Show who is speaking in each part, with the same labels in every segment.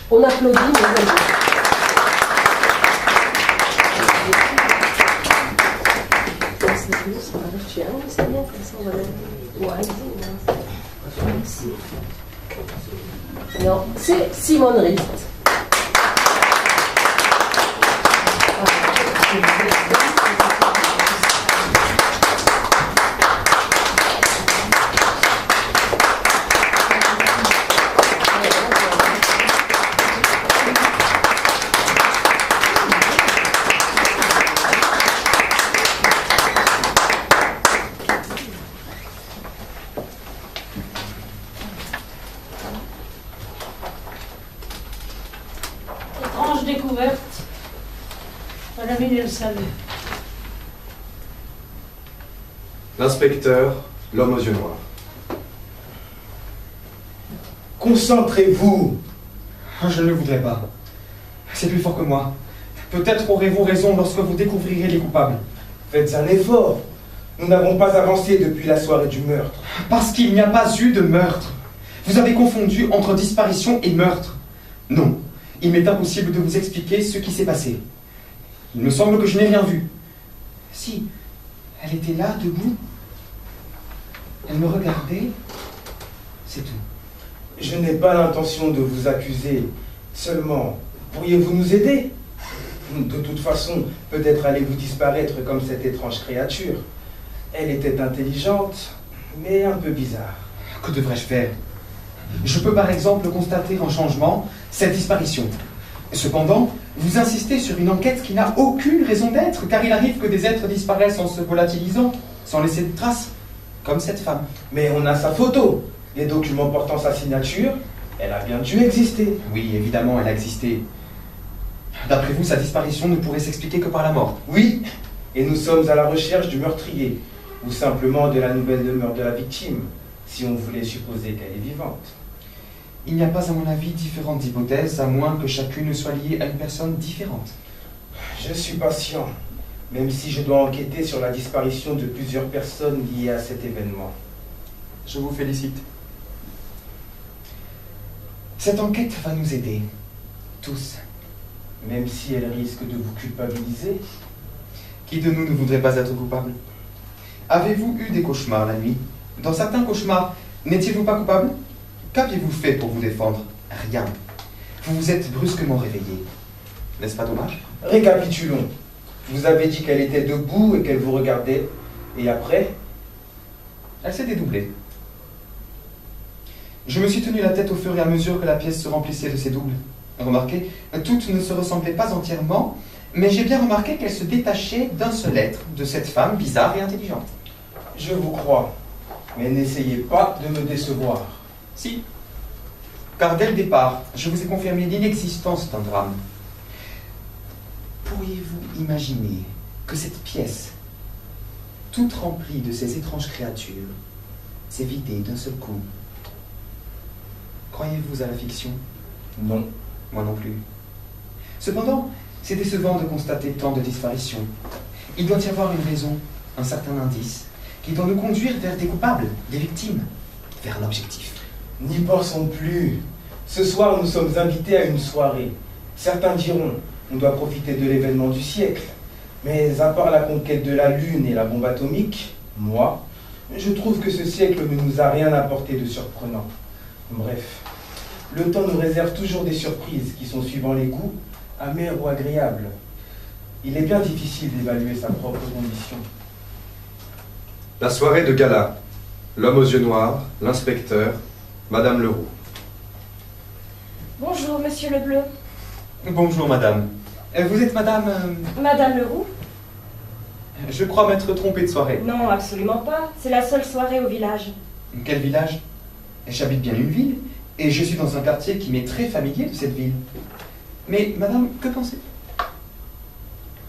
Speaker 1: On applaudit, mes amis. Non, c'est Simone Rizet.
Speaker 2: Étrange découverte. Madame il le savait.
Speaker 3: L'inspecteur, l'homme aux yeux noirs.
Speaker 4: Concentrez-vous.
Speaker 5: Je ne le voudrais pas. C'est plus fort que moi. Peut-être aurez-vous raison lorsque vous découvrirez les coupables.
Speaker 4: Faites un effort. Nous n'avons pas avancé depuis la soirée du meurtre.
Speaker 5: Parce qu'il n'y a pas eu de meurtre. Vous avez confondu entre disparition et meurtre. Non, il m'est impossible de vous expliquer ce qui s'est passé. Il me semble que je n'ai rien vu. Si, elle était là, debout. Elle me regardait. C'est tout.
Speaker 4: Je n'ai pas l'intention de vous accuser. Seulement, pourriez-vous nous aider? De toute façon, peut-être allez-vous disparaître comme cette étrange créature. Elle était intelligente, mais un peu bizarre.
Speaker 5: Que devrais-je faire? Je peux par exemple constater un changement, cette disparition. Cependant, vous insistez sur une enquête qui n'a aucune raison d'être, car il arrive que des êtres disparaissent en se volatilisant, sans laisser de traces, comme cette femme.
Speaker 4: Mais on a sa photo. Les documents portant sa signature, elle a bien dû exister.
Speaker 5: Oui, évidemment, elle a existé. D'après vous, sa disparition ne pourrait s'expliquer que par la mort.
Speaker 4: Oui, et nous sommes à la recherche du meurtrier, ou simplement de la nouvelle demeure de la victime, si on voulait supposer qu'elle est vivante.
Speaker 5: Il n'y a pas, à mon avis, différentes hypothèses, à moins que chacune soit liée à une personne différente.
Speaker 4: Je suis patient, même si je dois enquêter sur la disparition de plusieurs personnes liées à cet événement.
Speaker 5: Je vous félicite. Cette enquête va nous aider, tous.
Speaker 4: Même si elle risque de vous culpabiliser.
Speaker 5: Qui de nous ne voudrait pas être coupable? Avez-vous eu des cauchemars la nuit? Dans certains cauchemars, n'étiez-vous pas coupable? Qu'aviez-vous fait pour vous défendre? Rien. Vous vous êtes brusquement réveillé. N'est-ce pas dommage?
Speaker 4: Récapitulons. Vous avez dit qu'elle était debout et qu'elle vous regardait. Et après?
Speaker 5: Elle s'est dédoublée. Je me suis tenu la tête au fur et à mesure que la pièce se remplissait de ses doubles. Remarquez, toutes ne se ressemblaient pas entièrement, mais j'ai bien remarqué qu'elles se détachaient d'un seul être, de cette femme bizarre et intelligente.
Speaker 4: Je vous crois, mais n'essayez pas de me décevoir.
Speaker 5: Si, car dès le départ, je vous ai confirmé l'inexistence d'un drame. Pourriez-vous imaginer que cette pièce, toute remplie de ces étranges créatures, s'est vidée d'un seul coup? Croyez-vous à la fiction?
Speaker 4: Non.
Speaker 5: Moi non plus. Cependant, c'est décevant de constater tant de disparitions. Il doit y avoir une raison, un certain indice, qui doit nous conduire vers des coupables, des victimes, vers un objectif.
Speaker 4: N'y pensons plus. Ce soir, nous sommes invités à une soirée. Certains diront, on doit profiter de l'événement du siècle. Mais à part la conquête de la Lune et la bombe atomique, moi, je trouve que ce siècle ne nous a rien apporté de surprenant. Bref, le temps nous réserve toujours des surprises qui sont suivant les goûts, amers ou agréables. Il est bien difficile d'évaluer sa propre condition.
Speaker 3: La soirée de gala. L'homme aux yeux noirs, l'inspecteur, Madame Leroux.
Speaker 6: Bonjour, monsieur Lebleu.
Speaker 5: Bonjour, madame. Vous êtes madame...
Speaker 6: Madame Leroux?
Speaker 5: Je crois m'être trompé de soirée.
Speaker 6: Non, absolument pas. C'est la seule soirée au village.
Speaker 5: Quel village? J'habite bien une ville, et je suis dans un quartier qui m'est très familier de cette ville. Mais, madame, que pensez-vous?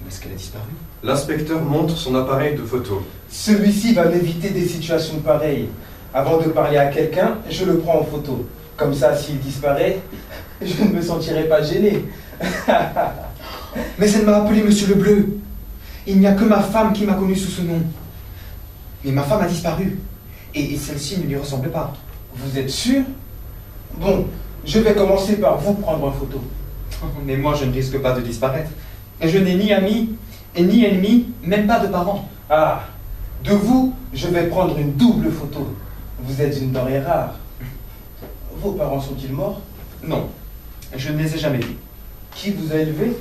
Speaker 5: Où est-ce qu'elle a disparu?
Speaker 3: L'inspecteur montre son appareil de photo.
Speaker 4: Celui-ci va m'éviter des situations pareilles. Avant de parler à quelqu'un, je le prends en photo. Comme ça, s'il disparaît, je ne me sentirai pas gêné.
Speaker 5: Mais elle m'a appelé monsieur Lebleu. Il n'y a que ma femme qui m'a connu sous ce nom. Mais ma femme a disparu. Et celle-ci ne lui ressemble pas.
Speaker 4: Vous êtes sûr? Bon, Je vais commencer par vous prendre en photo.
Speaker 5: Mais moi, je ne risque pas de disparaître. Et je n'ai ni amis, et ni ennemis, même pas de parents.
Speaker 4: Ah, de vous, je vais prendre une double photo. Vous êtes une denrée rare. Vos parents sont-ils morts?
Speaker 5: Non, je ne les ai jamais vus.
Speaker 4: Qui vous a élevé?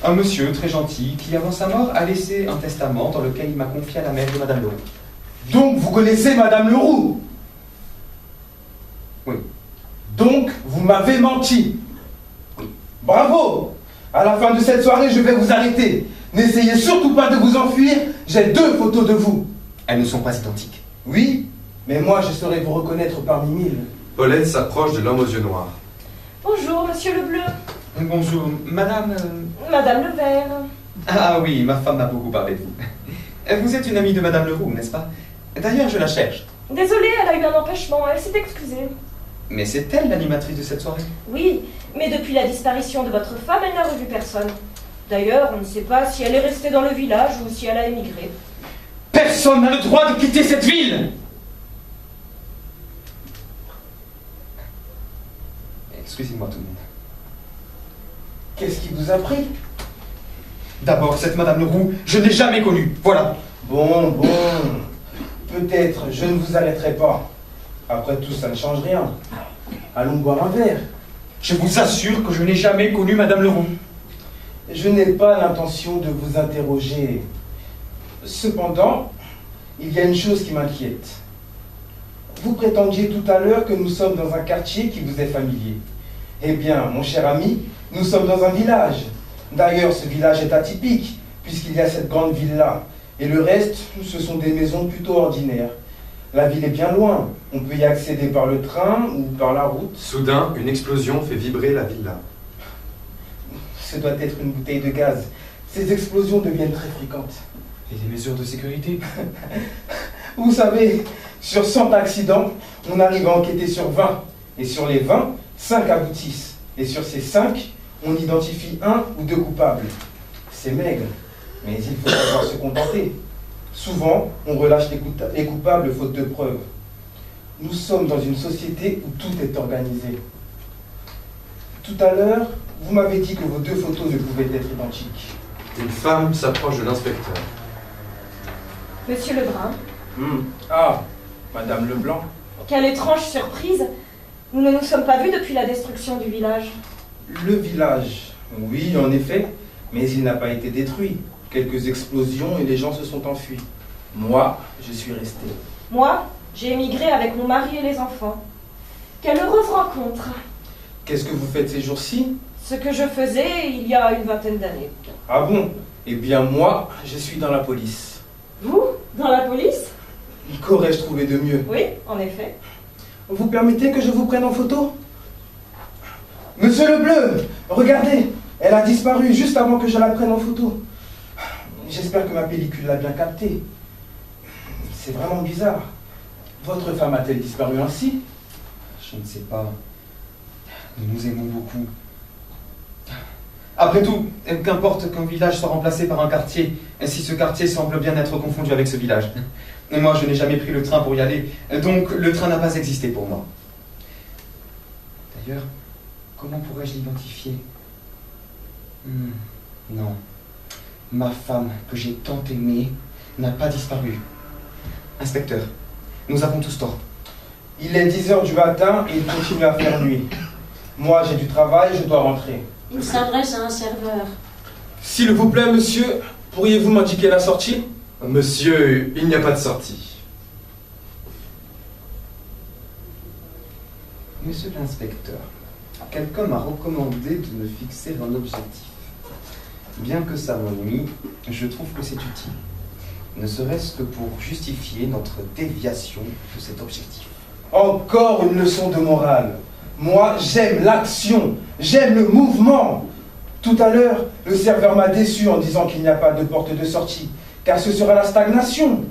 Speaker 5: Un monsieur très gentil qui, avant sa mort, a laissé un testament dans lequel il m'a confié à la mère de Madame Leroux.
Speaker 4: Donc vous connaissez Madame Leroux?
Speaker 5: Oui.
Speaker 4: Donc vous m'avez menti? Bravo! À la fin de cette soirée, je vais vous arrêter. N'essayez surtout pas de vous enfuir, j'ai 2 photos de vous.
Speaker 5: Elles ne sont pas identiques.
Speaker 4: Oui, mais moi je saurais vous reconnaître parmi 1000.
Speaker 3: Paulette s'approche de l'homme aux yeux noirs.
Speaker 6: Bonjour, monsieur le bleu.
Speaker 5: Bonjour, madame...
Speaker 6: Madame le vert.
Speaker 5: Ah oui, ma femme m'a beaucoup parlé de vous. Vous êtes une amie de Madame Leroux, n'est-ce pas? D'ailleurs, je la cherche.
Speaker 6: Désolée, elle a eu un empêchement, elle s'est excusée.
Speaker 5: Mais c'est elle l'animatrice de cette soirée?
Speaker 6: Oui, mais depuis la disparition de votre femme, elle n'a revu personne. D'ailleurs, on ne sait pas si elle est restée dans le village ou si elle a émigré.
Speaker 5: Personne n'a le droit de quitter cette ville! Excusez-moi tout le monde.
Speaker 4: Qu'est-ce qui vous a pris?
Speaker 5: D'abord, cette Madame Leroux, je ne l'ai jamais connue, voilà.
Speaker 4: Bon, peut-être je ne vous arrêterai pas. Après tout, ça ne change rien. Allons boire un verre.
Speaker 5: Je vous assure que je n'ai jamais connu Madame Leroux.
Speaker 4: Je n'ai pas l'intention de vous interroger. Cependant, il y a une chose qui m'inquiète. Vous prétendiez tout à l'heure que nous sommes dans un quartier qui vous est familier. Eh bien, mon cher ami, nous sommes dans un village. D'ailleurs, ce village est atypique, puisqu'il y a cette grande ville-là. Et le reste, ce sont des maisons plutôt ordinaires. La ville est bien loin. On peut y accéder par le train ou par la route.
Speaker 3: Soudain, une explosion fait vibrer la villa.
Speaker 4: Ce doit être une bouteille de gaz. Ces explosions deviennent très fréquentes.
Speaker 5: Et des mesures de sécurité?
Speaker 4: Vous savez, sur 100 accidents, on arrive à enquêter sur 20. Et sur les 20, 5 aboutissent. Et sur ces 5, on identifie 1 ou 2 coupables. C'est maigre, mais il faut savoir se contenter. Souvent, on relâche les coupables faute de preuves. Nous sommes dans une société où tout est organisé. Tout à l'heure, vous m'avez dit que vos 2 photos ne pouvaient être identiques.
Speaker 3: Une femme s'approche de l'inspecteur.
Speaker 6: Monsieur Lebrun.
Speaker 4: Ah, Madame Leblanc.
Speaker 6: Quelle étrange surprise. Nous ne nous sommes pas vus depuis la destruction du village.
Speaker 4: Le village, oui, en effet, mais il n'a pas été détruit. Quelques explosions et les gens se sont enfuis. Moi, je suis resté.
Speaker 6: Moi, j'ai émigré avec mon mari et les enfants. Quelle heureuse rencontre.
Speaker 4: Qu'est-ce que vous faites ces jours-ci?
Speaker 6: Ce que je faisais il y a une vingtaine d'années.
Speaker 4: Ah bon? Eh bien moi, je suis dans la police.
Speaker 6: Vous? Dans la police?
Speaker 4: Qu'aurais-je trouvé de mieux?
Speaker 6: Oui, en effet.
Speaker 4: Vous permettez que je vous prenne en photo? Monsieur le Bleu, regardez, elle a disparu juste avant que je la prenne en photo. J'espère que ma pellicule l'a bien captée. C'est vraiment bizarre. Votre femme a-t-elle disparu ainsi?
Speaker 5: Je ne sais pas. Nous nous aimons beaucoup. Après tout, qu'importe qu'un village soit remplacé par un quartier, si ce quartier semble bien être confondu avec ce village. Et moi, je n'ai jamais pris le train pour y aller, donc le train n'a pas existé pour moi. D'ailleurs, comment pourrais-je l'identifier? Non. Ma femme, que j'ai tant aimée, n'a pas disparu. Inspecteur, nous avons tous tort.
Speaker 4: Il est 10h du matin et il continue à faire nuit. Moi, j'ai du travail, je dois rentrer.
Speaker 2: Il s'adresse à un serveur.
Speaker 4: S'il vous plaît, monsieur, pourriez-vous m'indiquer la sortie?
Speaker 3: Monsieur, il n'y a pas de sortie.
Speaker 5: Monsieur l'inspecteur, quelqu'un m'a recommandé de me fixer un objectif. Bien que ça m'ennuie, je trouve que c'est utile. Ne serait-ce que pour justifier notre déviation de cet objectif.
Speaker 4: Encore une leçon de morale. Moi, j'aime l'action, j'aime le mouvement. Tout à l'heure, le serveur m'a déçu en disant qu'il n'y a pas de porte de sortie, car ce sera la stagnation.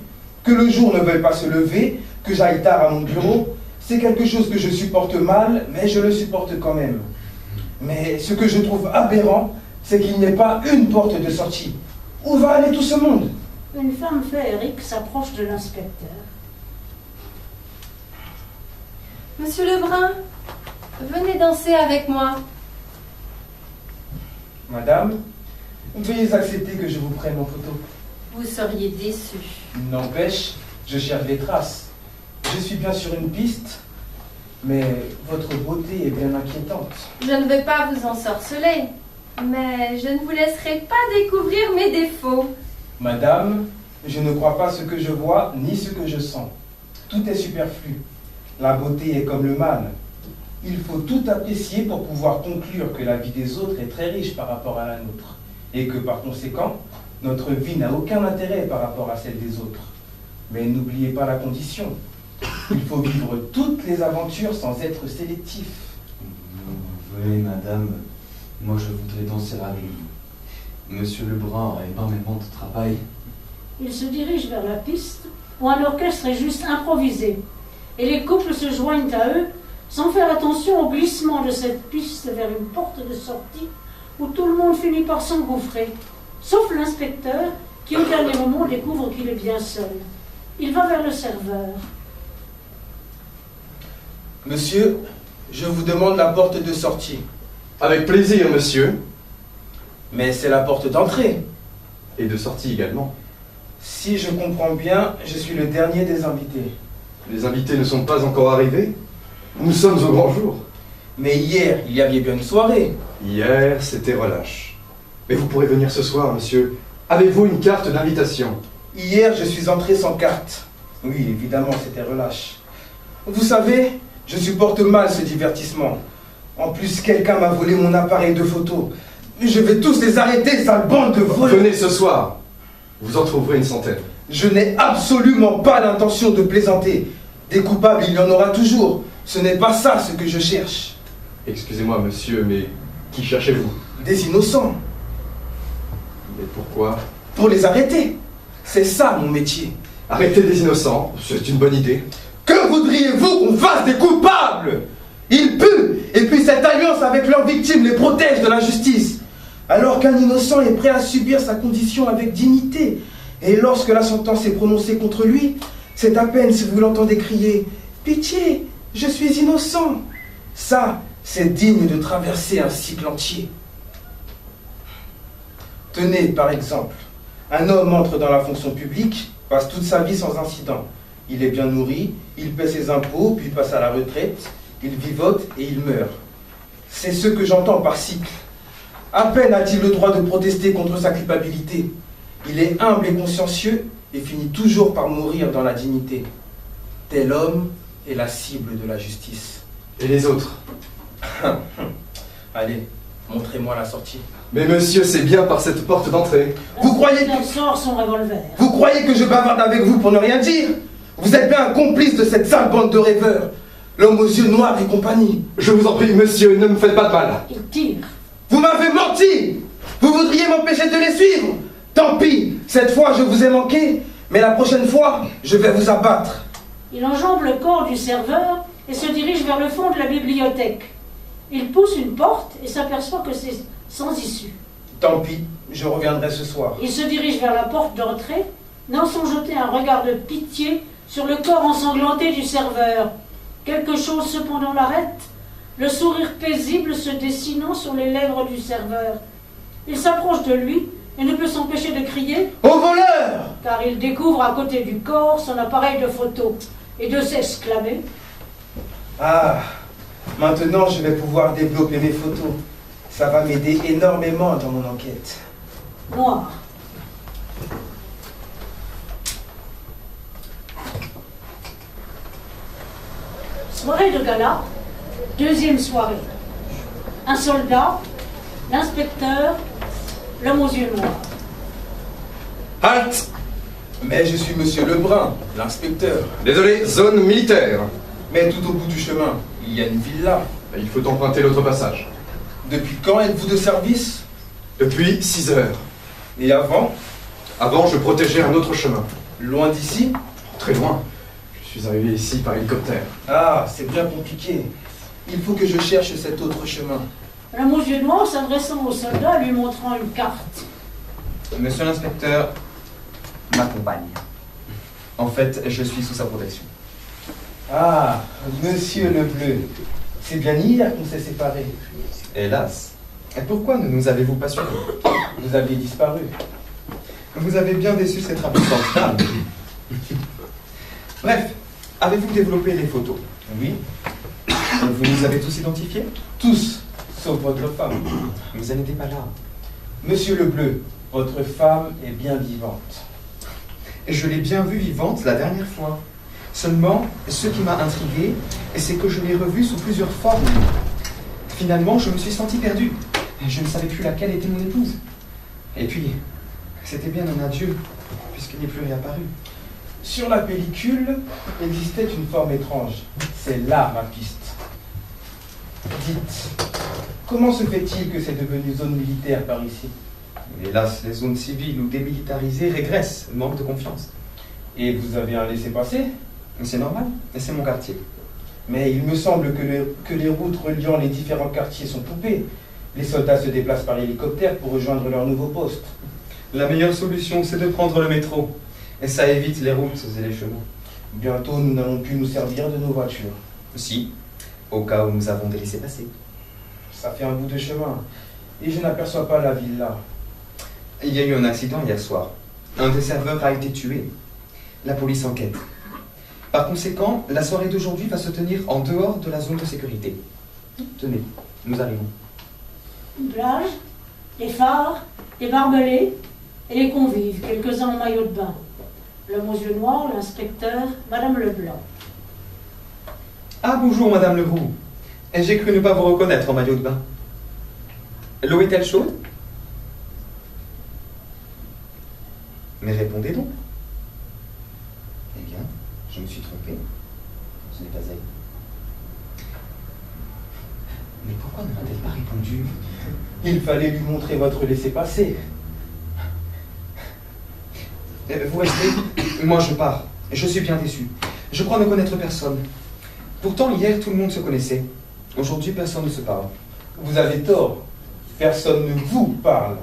Speaker 4: Que le jour ne veuille pas se lever, que j'aille tard à mon bureau, c'est quelque chose que je supporte mal, mais je le supporte quand même. Mais ce que je trouve aberrant, c'est qu'il n'y ait pas une porte de sortie. Où va aller tout ce monde?
Speaker 2: Une femme féerique s'approche de l'inspecteur.
Speaker 6: Monsieur Lebrun,
Speaker 7: Venez danser avec moi.
Speaker 4: Madame, veuillez accepter que je vous prenne en photo.
Speaker 7: Vous seriez déçu.
Speaker 4: N'empêche, je cherche les traces. Je suis bien sur une piste, mais votre beauté est bien inquiétante.
Speaker 7: Je ne veux pas vous ensorceler, mais je ne vous laisserai pas découvrir mes défauts.
Speaker 4: Madame, je ne crois pas ce que je vois ni ce que je sens. Tout est superflu. La beauté est comme le mal. Il faut tout apprécier pour pouvoir conclure que la vie des autres est très riche par rapport à la nôtre, et que par conséquent, notre vie n'a aucun intérêt par rapport à celle des autres. Mais n'oubliez pas la condition. Il faut vivre toutes les aventures sans être sélectif.
Speaker 5: Venez, madame, moi je voudrais danser avec vous. Monsieur Lebrun a énormément de travail.
Speaker 2: Il se dirige vers la piste où un orchestre est juste improvisé. Et les couples se joignent à eux sans faire attention au glissement de cette piste vers une porte de sortie où tout le monde finit par s'engouffrer. Sauf l'inspecteur qui, au dernier moment, découvre qu'il est bien seul. Il va vers le serveur.
Speaker 4: Monsieur, je vous demande la porte de sortie.
Speaker 3: Avec plaisir, monsieur.
Speaker 4: Mais c'est la porte d'entrée.
Speaker 3: Et de sortie également.
Speaker 4: Si je comprends bien, je suis le dernier des invités.
Speaker 3: Les invités ne sont pas encore arrivés. Nous sommes au grand jour.
Speaker 4: Mais hier, il y avait bien une soirée.
Speaker 3: Hier, c'était relâche. Mais vous pourrez venir ce soir, monsieur. Avez-vous une carte d'invitation?
Speaker 4: Hier, je suis entré sans carte. Oui, évidemment, c'était relâche. Vous savez, je supporte mal ce divertissement. En plus, quelqu'un m'a volé mon appareil de photo. Je vais tous les arrêter, sale bande de voleurs.
Speaker 3: Venez ce soir. Vous en trouverez une centaine.
Speaker 4: Je n'ai absolument pas l'intention de plaisanter. Des coupables, il y en aura toujours. Ce n'est pas ça ce que je cherche.
Speaker 3: Excusez-moi, monsieur, mais qui cherchez-vous?
Speaker 4: Des innocents.
Speaker 3: Mais pourquoi?
Speaker 4: Pour les arrêter. C'est ça mon métier.
Speaker 3: Arrêter des innocents, c'est une bonne idée.
Speaker 4: Que voudriez-vous qu'on fasse des coupables? Ils puent, et puis cette alliance avec leurs victimes les protège de la justice. Alors qu'un innocent est prêt à subir sa condition avec dignité. Et lorsque la sentence est prononcée contre lui, c'est à peine si vous l'entendez crier « Pitié, je suis innocent !» Ça, c'est digne de traverser un cycle entier. Tenez, par exemple, un homme entre dans la fonction publique, passe toute sa vie sans incident. Il est bien nourri, il paie ses impôts, puis passe à la retraite, il vivote et il meurt. C'est ce que j'entends par cycle. À peine a-t-il le droit de protester contre sa culpabilité. Il est humble et consciencieux et finit toujours par mourir dans la dignité. Tel homme est la cible de la justice.
Speaker 3: Et les autres?
Speaker 4: Allez, montrez-moi la sortie.
Speaker 3: Mais monsieur, c'est bien par cette porte d'entrée.
Speaker 4: Vous croyez
Speaker 2: qu'il sort son revolver?
Speaker 4: Vous croyez que je bavarde avec vous pour ne rien dire? Vous êtes bien un complice de cette sale bande de rêveurs. L'homme aux yeux noirs et compagnie.
Speaker 3: Je vous en prie, monsieur, ne me faites pas de mal.
Speaker 2: Il tire.
Speaker 4: Vous m'avez menti! Vous voudriez m'empêcher de les suivre? Tant pis, cette fois je vous ai manqué, mais la prochaine fois, je vais vous abattre.
Speaker 2: Il enjambe le corps du serveur et se dirige vers le fond de la bibliothèque. Il pousse une porte et s'aperçoit que c'est sans issue.
Speaker 4: Tant pis, je reviendrai ce soir.
Speaker 2: Il se dirige vers la porte d'entrée, n'en sans jeter un regard de pitié sur le corps ensanglanté du serveur. Quelque chose cependant l'arrête, le sourire paisible se dessinant sur les lèvres du serveur. Il s'approche de lui et ne peut s'empêcher de crier «
Speaker 4: Au voleur !»
Speaker 2: car il découvre à côté du corps son appareil de photo et de s'exclamer
Speaker 4: « Ah, maintenant je vais pouvoir développer mes photos. Ça va m'aider énormément dans mon enquête. »
Speaker 2: Noir. Soirée de gala, deuxième soirée. Un soldat, l'inspecteur, l'homme aux yeux noirs.
Speaker 3: Halte!
Speaker 4: Mais je suis monsieur Lebrun, l'inspecteur.
Speaker 3: Désolé, zone militaire.
Speaker 4: Mais tout au bout du chemin, il y a une villa.
Speaker 3: Il faut emprunter l'autre passage.
Speaker 4: Depuis quand êtes-vous de service?
Speaker 3: Depuis 6 heures.
Speaker 4: Et avant?
Speaker 3: Avant, je protégeais un autre chemin.
Speaker 4: Loin d'ici?
Speaker 3: Très loin. Je suis arrivé ici par hélicoptère.
Speaker 4: Ah, c'est bien compliqué. Il faut que je cherche cet autre chemin.
Speaker 2: L'homme aux yeux noirs s'adressant au soldat, lui montrant une carte.
Speaker 5: Monsieur l'inspecteur m'accompagne. En fait, je suis sous sa protection.
Speaker 4: Ah, monsieur le bleu. C'est bien hier qu'on s'est séparés.
Speaker 5: Hélas. Et pourquoi ne nous avez-vous pas suivis?
Speaker 4: Vous aviez disparu.
Speaker 5: Vous avez bien déçu cette ravissante femme. Bref, avez-vous développé les photos?
Speaker 4: Oui,
Speaker 5: Vous nous avez tous identifiés?
Speaker 4: tous, sauf votre femme.
Speaker 5: Mais elle n'était pas là.
Speaker 4: Monsieur le Bleu, votre femme est bien vivante.
Speaker 5: Et je l'ai bien vue vivante la dernière fois. Seulement, ce qui m'a intrigué, c'est que je l'ai revue sous plusieurs formes. Finalement, je me suis senti perdu. Je ne savais plus laquelle était mon épouse. Et puis, c'était bien un adieu, puisqu'il n'est plus réapparu.
Speaker 4: Sur la pellicule existait une forme étrange. C'est là ma piste. Dites, comment se fait-il que c'est devenu zone militaire par ici?
Speaker 5: Hélas, les zones civiles ou démilitarisées régressent, manque de confiance.
Speaker 4: Et vous avez un laissez-passer?
Speaker 5: C'est normal, et c'est mon quartier.
Speaker 4: Mais il me semble que les routes reliant les différents quartiers sont coupées. Les soldats se déplacent par hélicoptère pour rejoindre leur nouveau poste.
Speaker 5: La meilleure solution, c'est de prendre le métro. Et ça évite les routes et les chemins.
Speaker 4: Bientôt, nous n'allons plus nous servir de nos voitures.
Speaker 5: Si, au cas où nous avons des laissés-passer.
Speaker 4: Ça fait un bout de chemin. Et je n'aperçois pas la villa.
Speaker 5: Il y a eu un accident hier soir. Un des serveurs a été tué. La police enquête. Par conséquent, la soirée d'aujourd'hui va se tenir en dehors de la zone de sécurité. Tenez, nous arrivons.
Speaker 2: Une plage, des phares, des barbelés et les convives, quelques-uns en maillot de bain. L'homme aux yeux noirs, l'inspecteur, Madame Leblanc.
Speaker 5: Ah bonjour Madame Leroux. Et j'ai cru ne pas vous reconnaître en maillot de bain. L'eau est-elle chaude? Mais répondez donc. Eh bien, je me suis trompé. Ce n'est pas elle. Mais pourquoi ne m'a-t-elle pas répondu?
Speaker 4: Il fallait lui montrer votre laissez-passer.
Speaker 5: Vous restez? Moi je pars. Je suis bien déçu. Je crois ne connaître personne. Pourtant hier tout le monde se connaissait. Aujourd'hui personne ne se parle.
Speaker 4: Vous avez tort. Personne ne vous parle.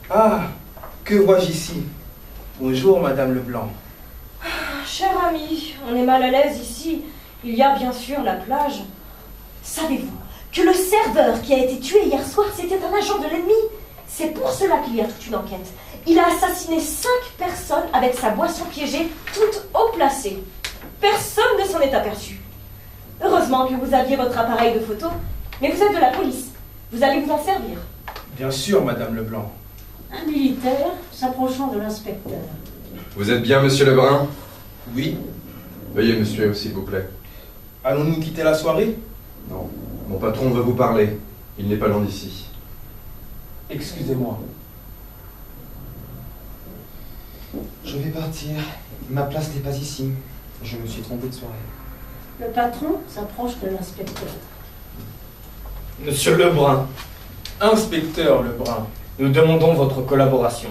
Speaker 4: Ah, que vois-je ici? Bonjour, Madame Leblanc.
Speaker 6: Cher ami, on est mal à l'aise ici. Il y a bien sûr la plage. Savez-vous que le serveur qui a été tué hier soir, c'était un agent de l'ennemi? C'est pour cela qu'il y a toute une enquête. Il a assassiné 5 personnes avec sa boisson piégée, toute haut placée. Personne ne s'en est aperçu. Heureusement que vous aviez votre appareil de photo, mais vous êtes de la police. Vous allez vous en servir.
Speaker 4: Bien sûr, Madame Leblanc.
Speaker 2: Un militaire s'approchant de l'inspecteur.
Speaker 3: Vous êtes bien, monsieur Lebrun?
Speaker 4: Oui.
Speaker 3: Veuillez me suivre, s'il vous plaît.
Speaker 4: Allons-nous quitter la soirée?
Speaker 3: Non, mon patron veut vous parler. Il n'est pas loin d'ici.
Speaker 4: Excusez-moi.
Speaker 5: Je vais partir. Ma place n'est pas ici. Je me suis trompé de soirée.
Speaker 2: Le patron s'approche de l'inspecteur.
Speaker 8: Monsieur Lebrun,
Speaker 4: Inspecteur Lebrun,
Speaker 8: nous demandons votre collaboration.